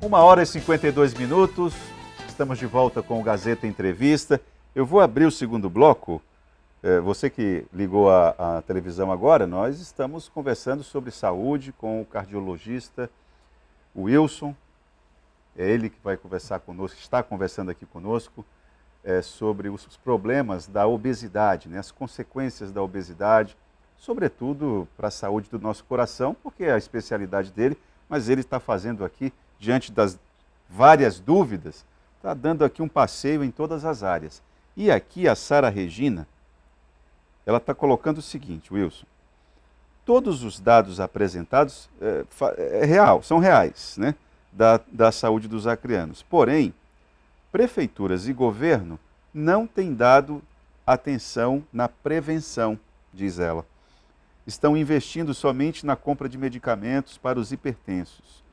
1h52, estamos de volta com o Gazeta Entrevista. Eu vou abrir o segundo bloco. Você que ligou a televisão agora, nós estamos conversando sobre saúde com o cardiologista Wilson. É ele que vai conversar conosco, está conversando aqui conosco sobre os problemas da obesidade, né? As consequências da obesidade, sobretudo para a saúde do nosso coração, porque é a especialidade dele, mas ele está fazendo aqui, diante das várias dúvidas, está dando aqui um passeio em todas as áreas. E aqui a Sara Regina, ela está colocando o seguinte, Wilson, todos os dados apresentados são reais, né, da saúde dos acreanos. Porém, prefeituras e governo não têm dado atenção na prevenção, diz ela. Estão investindo somente na compra de medicamentos para os hipertensos.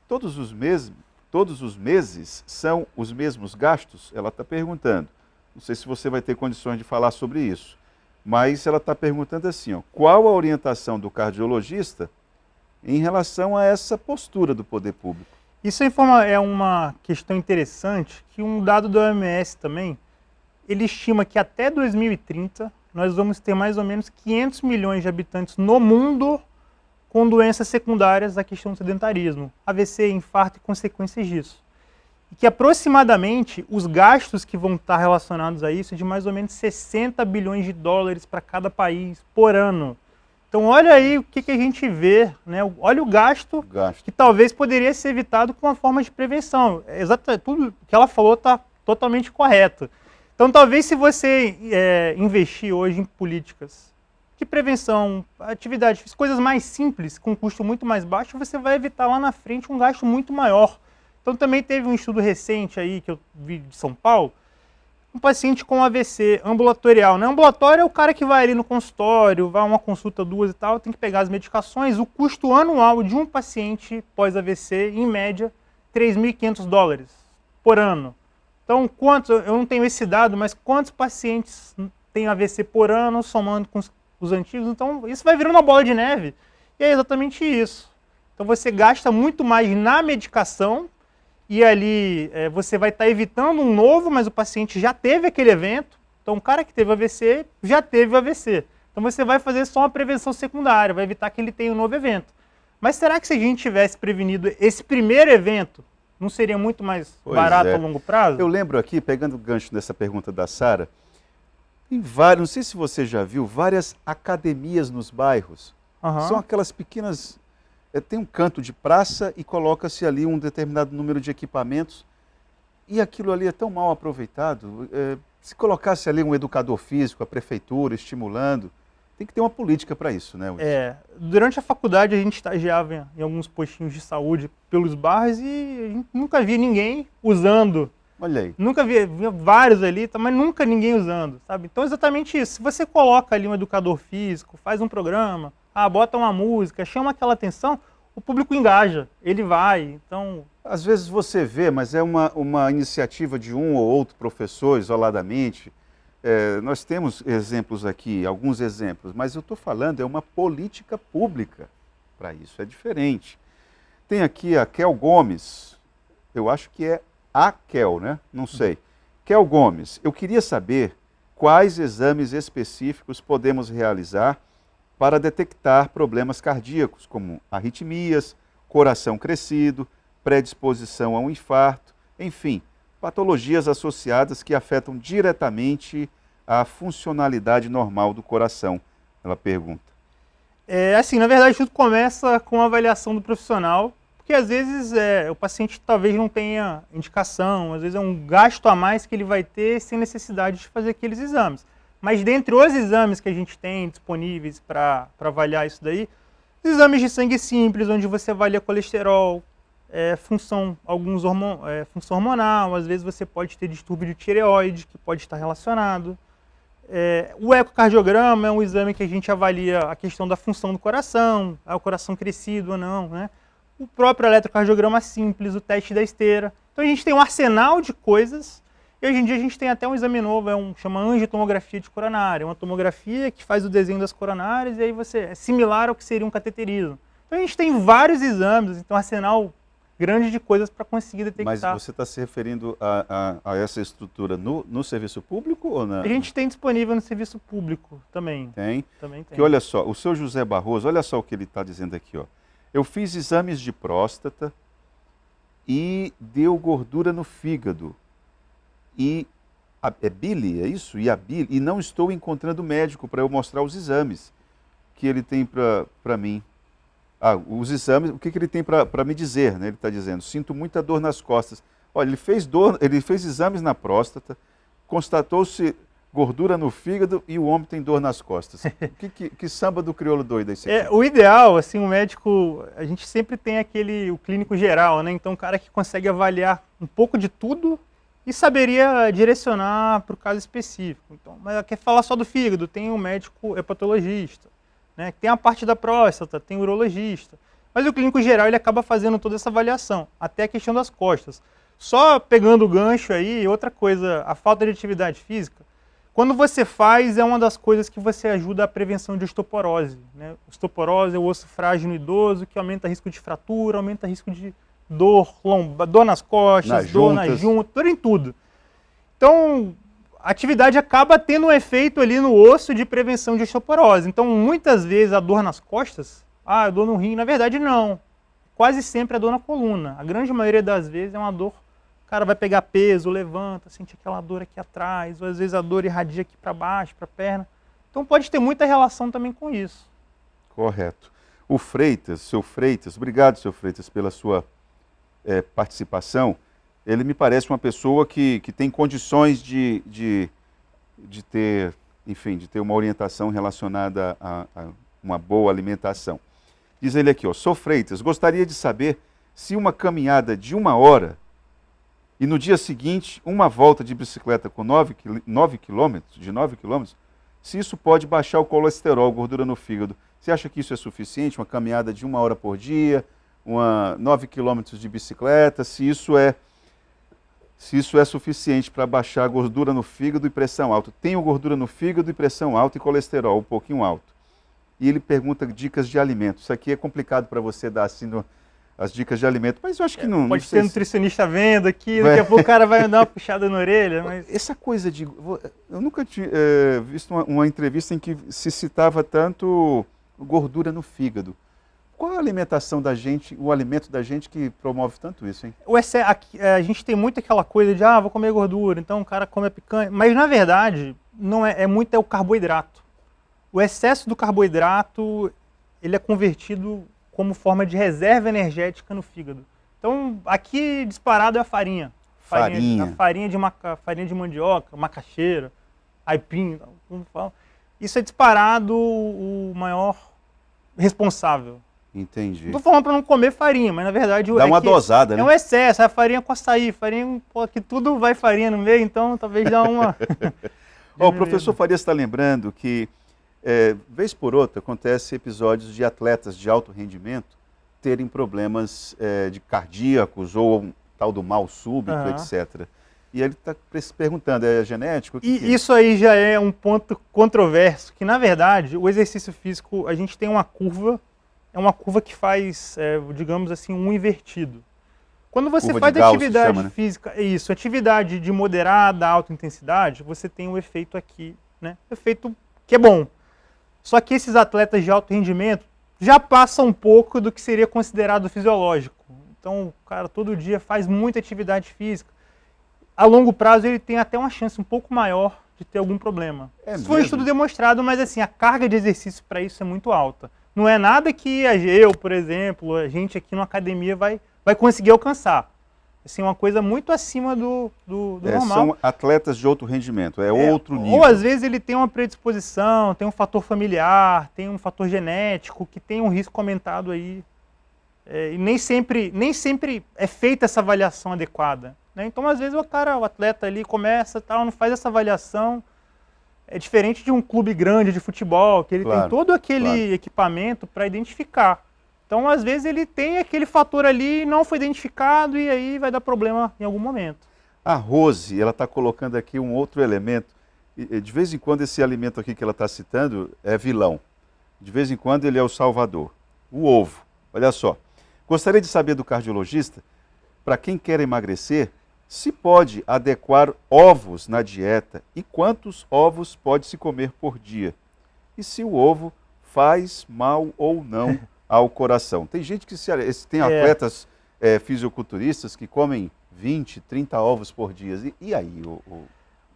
Todos os meses são os mesmos gastos? Ela está perguntando. Não sei se você vai ter condições de falar sobre isso, mas ela está perguntando assim, ó, qual a orientação do cardiologista em relação a essa postura do poder público? Isso é uma questão interessante, que um dado da OMS também, ele estima que até 2030 nós vamos ter mais ou menos 500 milhões de habitantes no mundo com doenças secundárias da questão do sedentarismo, AVC, infarto e consequências disso. E que aproximadamente os gastos que vão estar relacionados a isso é de mais ou menos 60 bilhões de dólares para cada país por ano. Então olha aí o que a gente vê, né? Olha o gasto que talvez poderia ser evitado com uma forma de prevenção. Tudo que ela falou está totalmente correto. Então talvez se você investir hoje em políticas de prevenção, atividades, coisas mais simples, com custo muito mais baixo, você vai evitar lá na frente um gasto muito maior. Então também teve um estudo recente aí, que eu vi de São Paulo, um paciente com AVC ambulatorial, né? Ambulatório é o cara que vai ali no consultório, vai uma consulta, duas e tal, tem que pegar as medicações. O custo anual de um paciente pós-AVC, em média, 3.500 dólares por ano. Então, eu não tenho esse dado, mas quantos pacientes têm AVC por ano, somando com os antigos? Então, isso vai virando uma bola de neve. E é exatamente isso. Então, você gasta muito mais na medicação e ali você vai estar evitando um novo, mas o paciente já teve aquele evento. Então, o cara que teve AVC já teve o AVC. Então, você vai fazer só uma prevenção secundária, vai evitar que ele tenha um novo evento. Mas será que se a gente tivesse prevenido esse primeiro evento, não seria muito mais barato a longo prazo? Eu lembro aqui, pegando o gancho dessa pergunta da Sara, não sei se você já viu, várias academias nos bairros. São aquelas pequenas... tem um canto de praça e coloca-se ali um determinado número de equipamentos e aquilo ali é tão mal aproveitado. Se colocasse ali um educador físico, a prefeitura estimulando, tem que ter uma política para isso, né, Wilson? Durante a faculdade a gente estagiava em alguns postinhos de saúde pelos bairros e a gente nunca via ninguém usando. Olha aí. Nunca via vários ali, mas nunca ninguém usando, sabe? Então exatamente isso. Se você coloca ali um educador físico, faz um programa, bota uma música, chama aquela atenção, o público engaja, ele vai, então... Às vezes você vê, mas é uma iniciativa de um ou outro professor isoladamente. Nós temos exemplos aqui, alguns exemplos, mas eu estou falando, é uma política pública para isso, é diferente. Tem aqui a Kel Gomes, eu acho que é a Kel, né? Não sei. Kel Gomes, eu queria saber quais exames específicos podemos realizar para detectar problemas cardíacos, como arritmias, coração crescido, predisposição a um infarto, enfim, patologias associadas que afetam diretamente a funcionalidade normal do coração, ela pergunta. Assim, na verdade tudo começa com a avaliação do profissional, porque às vezes o paciente talvez não tenha indicação, às vezes é um gasto a mais que ele vai ter sem necessidade de fazer aqueles exames. Mas dentre os exames que a gente tem disponíveis para avaliar isso daí, os exames de sangue simples, onde você avalia colesterol, função hormonal, às vezes você pode ter distúrbio de tireoide, que pode estar relacionado. O ecocardiograma é um exame que a gente avalia a questão da função do coração, o coração crescido ou não, né? O próprio eletrocardiograma simples, o teste da esteira. Então a gente tem um arsenal de coisas, e hoje em dia a gente tem até um exame novo, chama angiotomografia de coronária, uma tomografia que faz o desenho das coronárias, e aí é similar ao que seria um cateterismo. Então a gente tem vários exames, então um arsenal grande de coisas para conseguir Mas detectar. você está se referindo a essa estrutura no serviço público ou não? A gente tem disponível no serviço público também. Tem. Também tem. Que olha só, o seu José Barroso, olha só o que ele está dizendo aqui, ó. Eu fiz exames de próstata e deu gordura no fígado. E é bile, é isso? E a bile, e não estou encontrando médico para eu mostrar os exames que ele tem para mim. Ah, os exames, o que ele tem para me dizer, né? Ele está dizendo, sinto muita dor nas costas. Olha, ele fez exames na próstata, constatou-se gordura no fígado e o homem tem dor nas costas. Que samba do crioulo doido é esse aqui? O ideal, assim, o médico, a gente sempre tem o clínico geral, né? Então, o cara que consegue avaliar um pouco de tudo e saberia direcionar para o caso específico. Então, mas quer falar só do fígado, tem um médico hepatologista, né? Tem a parte da próstata, tem o urologista. Mas o clínico geral, ele acaba fazendo toda essa avaliação, até a questão das costas. Só pegando o gancho aí, outra coisa, a falta de atividade física, quando você faz, é uma das coisas que você ajuda a prevenção de osteoporose, né? Osteoporose é o osso frágil no idoso, que aumenta o risco de fratura, aumenta o risco de dor nas costas, dor nas juntas, dor em tudo. Então, a atividade acaba tendo um efeito ali no osso de prevenção de osteoporose. Então, muitas vezes a dor nas costas, a dor no rim, na verdade não. Quase sempre é dor na coluna. A grande maioria das vezes é uma dor, o cara vai pegar peso, levanta, sente aquela dor aqui atrás, ou às vezes a dor irradia aqui para baixo, para a perna. Então pode ter muita relação também com isso. Correto. O Freitas, seu Freitas, obrigado, seu Freitas, pela sua participação. Ele me parece uma pessoa que tem condições de ter, enfim, de ter uma orientação relacionada a uma boa alimentação. Diz ele aqui, ó, sou Freitas, gostaria de saber se uma caminhada de 1 hora e no dia seguinte uma volta de bicicleta com 9 quilômetros, se isso pode baixar o colesterol, gordura no fígado. Você acha que isso é suficiente? Uma caminhada de 1 hora por dia, 9 quilômetros de bicicleta, se isso é suficiente para baixar a gordura no fígado e pressão alta. Tenho gordura no fígado e pressão alta e colesterol um pouquinho alto. E ele pergunta dicas de alimento. Isso aqui é complicado para você dar assim as dicas de alimento, mas eu acho que não... Pode ter nutricionista vendo aqui, daqui a pouco o cara vai dar uma puxada na orelha. Mas... Essa coisa de... Eu nunca tinha visto uma entrevista em que se citava tanto gordura no fígado. Qual a alimentação da gente, o alimento da gente que promove tanto isso, hein? A gente tem muito aquela coisa de, vou comer gordura, então o cara come picanha. Mas, na verdade, não é muito o carboidrato. O excesso do carboidrato, ele é convertido como forma de reserva energética no fígado. Então, aqui disparado é a farinha. Farinha de mandioca, macaxeira, aipim, como fala. Isso é disparado o maior responsável. Entendi. Não tô falando para não comer farinha, mas na verdade... Dá uma dosada, né? É um excesso, a farinha com açaí, farinha, que tudo vai farinha no meio, então talvez dá uma... O professor Farias está lembrando que, vez por outra, acontece episódios de atletas de alto rendimento terem problemas de cardíacos ou um tal do mal súbito, etc. E ele está se perguntando, é genético? Isso aí já é um ponto controverso, que na verdade o exercício físico, a gente tem uma curva, é uma curva que faz, digamos assim, um invertido. Quando você faz atividade física, atividade de moderada, alta intensidade, você tem um efeito aqui, né? Efeito que é bom. Só que esses atletas de alto rendimento já passam um pouco do que seria considerado fisiológico. Então, o cara todo dia faz muita atividade física. A longo prazo, ele tem até uma chance um pouco maior de ter algum problema. Isso foi um estudo demonstrado, mas assim, a carga de exercício para isso é muito alta. Não é nada que eu, por exemplo, a gente aqui na academia vai conseguir alcançar. Assim, uma coisa muito acima do normal. São atletas de outro rendimento, outro nível. Ou às vezes ele tem uma predisposição, tem um fator familiar, tem um fator genético, que tem um risco aumentado aí. E nem sempre é feita essa avaliação adequada, né? Então, às vezes, o atleta ali começa, não faz essa avaliação. É diferente de um clube grande de futebol, que ele tem todo aquele equipamento para identificar. Então, às vezes, ele tem aquele fator ali, não foi identificado, e aí vai dar problema em algum momento. A Rose, ela está colocando aqui um outro elemento. De vez em quando, esse alimento aqui que ela está citando é vilão. De vez em quando, ele é o salvador. O ovo. Olha só. Gostaria de saber do cardiologista para quem quer emagrecer, se pode adequar ovos na dieta e quantos ovos pode se comer por dia. E se o ovo faz mal ou não ao coração. Tem gente que tem atletas fisiculturistas que comem 20, 30 ovos por dia. E aí,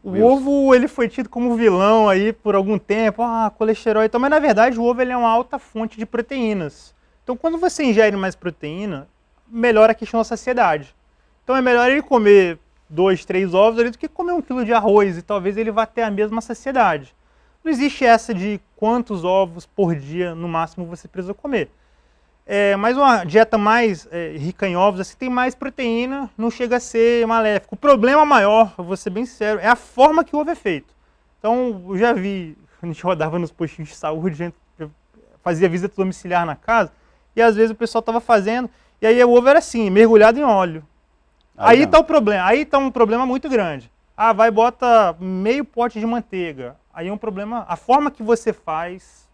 o ovo, ele foi tido como vilão aí por algum tempo, colesterol e tal, mas na verdade o ovo ele é uma alta fonte de proteínas. Então quando você ingere mais proteína, melhora a questão da saciedade. Então é melhor ele comer 2, 3 ovos ali do que comer 1 quilo de arroz e talvez ele vá ter a mesma saciedade. Não existe essa de quantos ovos por dia no máximo você precisa comer. Mas uma dieta mais rica em ovos, assim, tem mais proteína, não chega a ser maléfico. O problema maior, eu vou ser bem sincero, é a forma que o ovo é feito. Então, eu já vi, a gente rodava nos postinhos de saúde, a gente fazia visita domiciliar na casa, e às vezes o pessoal estava fazendo, e aí o ovo era assim, mergulhado em óleo. Aí está o problema, aí está um problema muito grande. Vai e bota meio pote de manteiga. Aí é um problema, a forma que você faz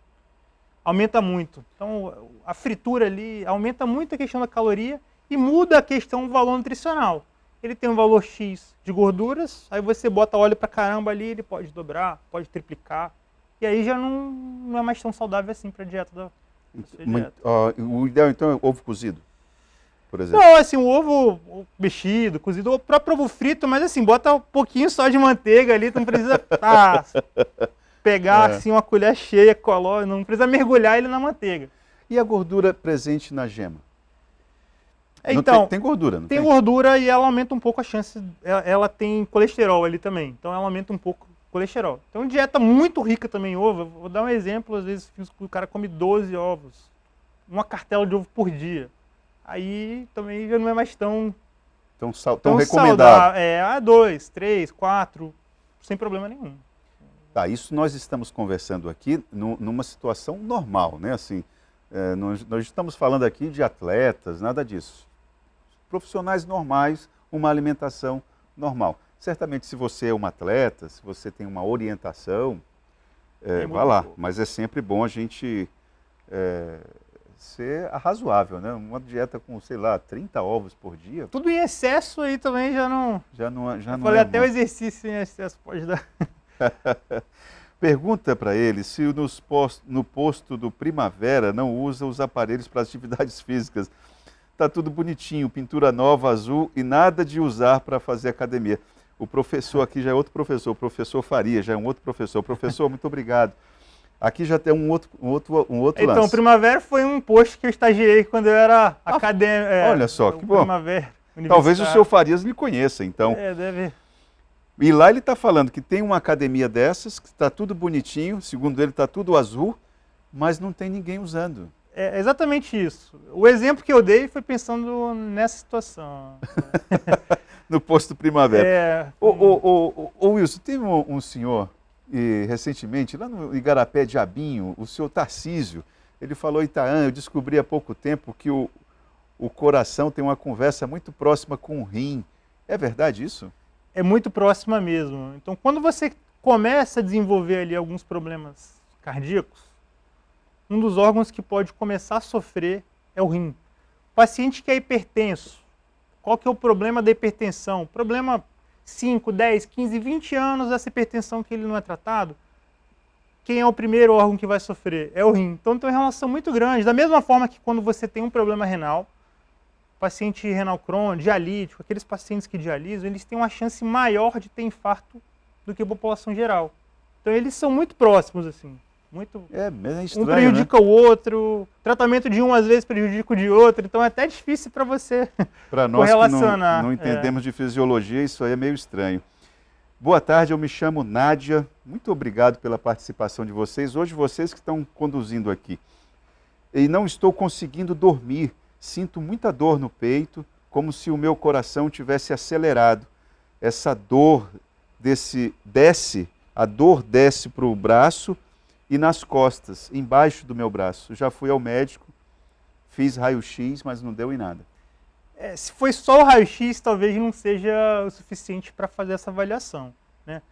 aumenta muito. Então, a fritura ali aumenta muito a questão da caloria e muda a questão do valor nutricional. Ele tem um valor X de gorduras, aí você bota óleo pra caramba ali, ele pode dobrar, pode triplicar, e aí já não é mais tão saudável assim para a dieta da sua dieta. O ideal, então, é ovo cozido, por exemplo? Não, assim, o ovo mexido, cozido, o próprio ovo frito, mas assim, bota um pouquinho só de manteiga ali, tu não precisa pegar assim uma colher cheia, não precisa mergulhar ele na manteiga. E a gordura presente na gema? Então, tem gordura, não tem? Tem gordura e ela aumenta um pouco a chance, ela tem colesterol ali também, então ela aumenta um pouco o colesterol. Então, dieta muito rica também em ovo, vou dar um exemplo, às vezes o cara come 12 ovos, uma cartela de ovo por dia. Aí também já não é mais tão recomendado. 2, 3, 4, sem problema nenhum. Tá, isso nós estamos conversando aqui numa situação normal, né? Assim, nós estamos falando aqui de atletas, nada disso. Profissionais normais, uma alimentação normal. Certamente, se você é um atleta, se você tem uma orientação, vá lá. Mas é sempre bom a gente ser razoável, né? Uma dieta com, sei lá, 30 ovos por dia. Tudo em excesso aí também já não... Já não é até bom. o exercício em excesso pode dar... Pergunta para ele se no posto do Primavera não usa os aparelhos para atividades físicas. Está tudo bonitinho, pintura nova, azul e nada de usar para fazer academia. O professor aqui já é outro professor, o professor Faria já é um outro professor. Professor, muito obrigado. Aqui já tem um outro lance. Então, Primavera foi um posto que eu estagiei quando eu era acadêmico. Olha só, que bom. Primavera, talvez o seu Farias me conheça, então. Deve... E lá ele está falando que tem uma academia dessas, que está tudo bonitinho, segundo ele está tudo azul, mas não tem ninguém usando. É exatamente isso. O exemplo que eu dei foi pensando nessa situação. No posto Primavera. Ô Wilson, teve um senhor, recentemente, lá no Igarapé de Abinho, o senhor Tarcísio, ele falou, Itaã, eu descobri há pouco tempo que o coração tem uma conversa muito próxima com o rim. É verdade isso? É muito próxima mesmo. Então, quando você começa a desenvolver ali alguns problemas cardíacos, um dos órgãos que pode começar a sofrer é o rim. O paciente que é hipertenso, qual que é o problema da hipertensão? Problema 5, 10, 15, 20 anos dessa hipertensão que ele não é tratado, quem é o primeiro órgão que vai sofrer? É o rim. Então tem uma relação muito grande. Da mesma forma que quando você tem um problema renal, paciente renal crônico, dialítico, aqueles pacientes que dialisam, eles têm uma chance maior de ter infarto do que a população geral. Então eles são muito próximos, assim. É estranho, um prejudica, né? O outro, tratamento de um às vezes prejudica o de outro, então é até difícil para você correlacionar. Para nós que não entendemos de fisiologia, isso aí é meio estranho. Boa tarde, eu me chamo Nádia, muito obrigado pela participação de vocês. Hoje vocês que estão conduzindo aqui. E não estou conseguindo dormir, sinto muita dor no peito, como se o meu coração tivesse acelerado. Essa dor desce para o braço e nas costas, embaixo do meu braço. Já fui ao médico, fiz raio-x, mas não deu em nada. Se foi só o raio-x, talvez não seja o suficiente para fazer essa avaliação, né?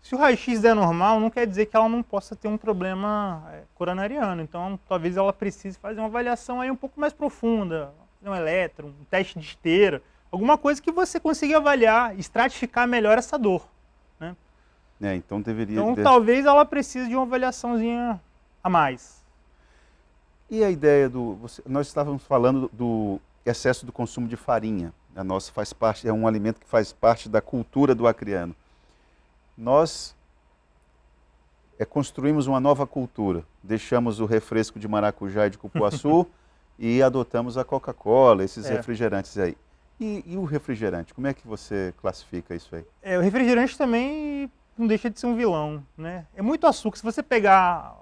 Se o raio-x é normal, não quer dizer que ela não possa ter um problema coronariano. Então, talvez ela precise fazer uma avaliação aí um pouco mais profunda, um eletro, um teste de esteira, alguma coisa que você consiga avaliar, estratificar melhor essa dor. Né? Então deveria... Então talvez ela precise de uma avaliaçãozinha a mais. E a ideia nós estávamos falando do excesso do consumo de farinha. A nossa faz parte, é um alimento que faz parte da cultura do acreano. Nós construímos uma nova cultura. Deixamos o refresco de maracujá e de cupuaçu e adotamos a Coca-Cola, esses refrigerantes aí. E o refrigerante, como é que você classifica isso aí? O refrigerante também não deixa de ser um vilão, né? É muito açúcar. Se você pegar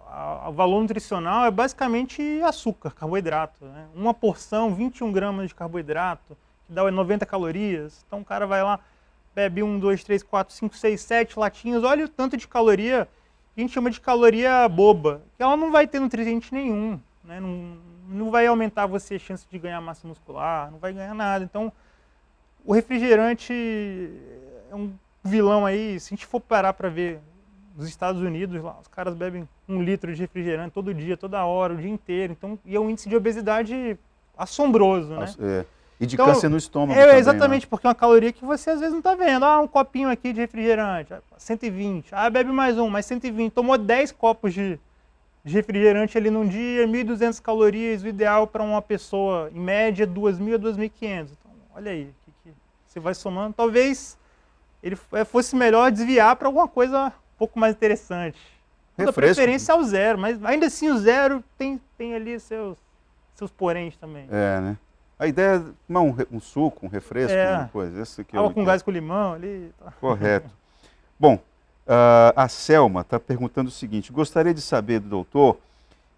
o valor nutricional, é basicamente açúcar, carboidrato. Né? Uma porção, 21 gramas de carboidrato, que dá 90 calorias. Então o cara vai lá, bebe 1, 2, 3, 4, 5, 6, 7 latinhas. Olha o tanto de caloria que a gente chama de caloria boba, que ela não vai ter nutriente nenhum. Né? Não vai aumentar você a chance de ganhar massa muscular, não vai ganhar nada. Então, o refrigerante é um vilão aí. Se a gente for parar para ver nos Estados Unidos, lá, os caras bebem 1 litro de refrigerante todo dia, toda hora, o dia inteiro. Então, e é um índice de obesidade assombroso, né? E de câncer no estômago também, exatamente, né? Porque é uma caloria que você às vezes não está vendo. Um copinho aqui de refrigerante, 120. Bebe mais mais 120. Tomou 10 copos de refrigerante ali num dia, 1.200 calorias, o ideal para uma pessoa, em média, 2.000 a 2.500. Então, olha aí, que você vai somando. Talvez ele fosse melhor desviar para alguma coisa um pouco mais interessante. A preferência é o zero, mas ainda assim o zero tem ali seus poréns também. Né? A ideia é tomar um suco, um refresco, uma coisa. Água com gás com limão ali. Tá. Correto. Bom, a Selma está perguntando o seguinte: gostaria de saber do doutor,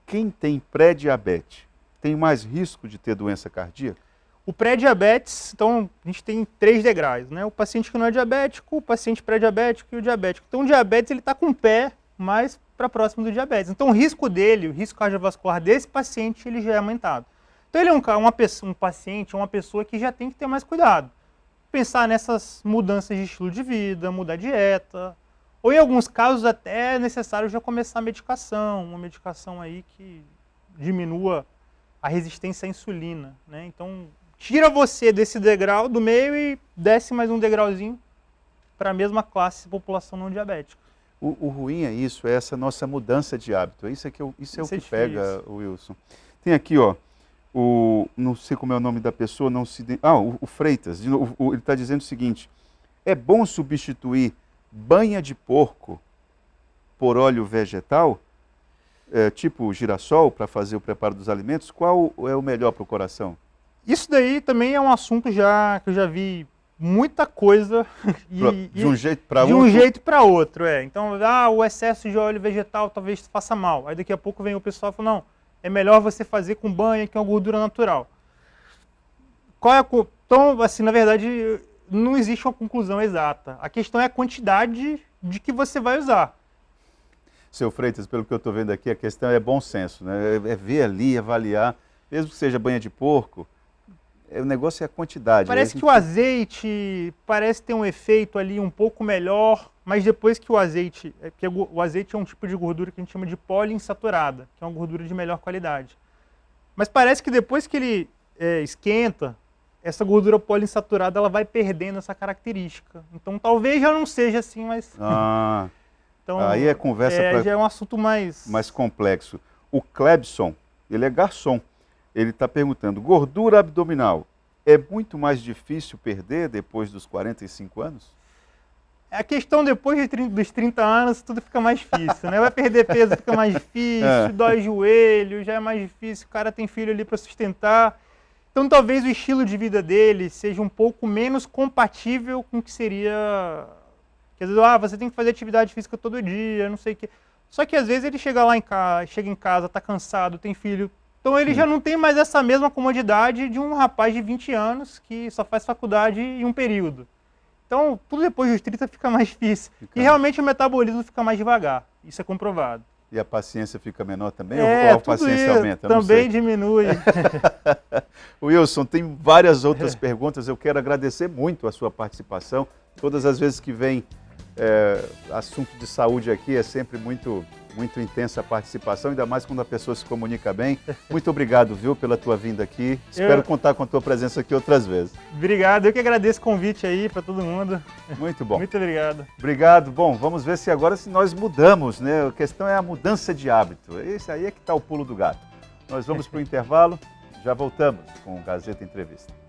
quem tem pré-diabetes tem mais risco de ter doença cardíaca? O pré-diabetes, então, a gente tem 3 degraus, né? O paciente que não é diabético, o paciente pré-diabético e o diabético. Então, o diabetes, ele está com o pé mais para próximo do diabetes. Então, o risco dele, o risco cardiovascular desse paciente, ele já é aumentado. Então, ele é um paciente, uma pessoa que já tem que ter mais cuidado. Pensar nessas mudanças de estilo de vida, mudar a dieta, ou em alguns casos até é necessário já começar a medicação, uma medicação aí que diminua a resistência à insulina, né? Então, tira você desse degrau do meio e desce mais um degrauzinho para a mesma classe de população não diabética. O ruim é isso, é essa nossa mudança de hábito. Isso é o que pega, Wilson. Tem aqui, ó, não sei como é o nome da pessoa, o Freitas, ele está dizendo o seguinte: é bom substituir banha de porco por óleo vegetal, tipo girassol, para fazer o preparo dos alimentos? Qual é o melhor para o coração? Isso daí também é um assunto que eu já vi muita coisa de um jeito para outro. Então, o excesso de óleo vegetal talvez faça mal. Aí daqui a pouco vem o pessoal e fala, não, é melhor você fazer com banha, que é uma gordura natural. Então, assim, na verdade, não existe uma conclusão exata. A questão é a quantidade de que você vai usar. Seu Freitas, pelo que eu estou vendo aqui, a questão é bom senso, né? É ver ali, avaliar, mesmo que seja banha de porco, o negócio é a quantidade. Parece que o azeite parece ter um efeito ali um pouco melhor, mas depois que o azeite é um tipo de gordura que a gente chama de poliinsaturada, que é uma gordura de melhor qualidade. Mas parece que depois que ele esquenta, essa gordura poliinsaturada ela vai perdendo essa característica. Então talvez já não seja assim, mas... Então, aí é conversa já é um assunto mais complexo. O Klebson, ele é garçom. Ele está perguntando, gordura abdominal é muito mais difícil perder depois dos 45 anos? A questão depois dos 30 anos, tudo fica mais difícil, né? Vai perder peso, fica mais difícil, dói joelho, já é mais difícil, o cara tem filho ali para sustentar. Então talvez o estilo de vida dele seja um pouco menos compatível com o que seria... Quer dizer, você tem que fazer atividade física todo dia, não sei o quê. Só que às vezes ele chega em casa, está cansado, tem filho. Então ele já não tem mais essa mesma comodidade de um rapaz de 20 anos que só faz faculdade em um período. Então tudo depois dos 30 fica mais difícil. E realmente o metabolismo fica mais devagar. Isso é comprovado. E a paciência fica menor também? Ou a paciência aumenta? Também diminui. Wilson, tem várias outras perguntas. Eu quero agradecer muito a sua participação. Todas as vezes que vem assunto de saúde aqui é sempre muito muito intensa a participação, ainda mais quando a pessoa se comunica bem. Muito obrigado, viu, pela tua vinda aqui. Espero contar com a tua presença aqui outras vezes. Obrigado, eu que agradeço o convite aí para todo mundo. Muito bom. Muito obrigado. Obrigado. Bom, vamos ver se agora nós mudamos, né? A questão é a mudança de hábito. Esse aí é que está o pulo do gato. Nós vamos para o intervalo, já voltamos com o Gazeta Entrevista.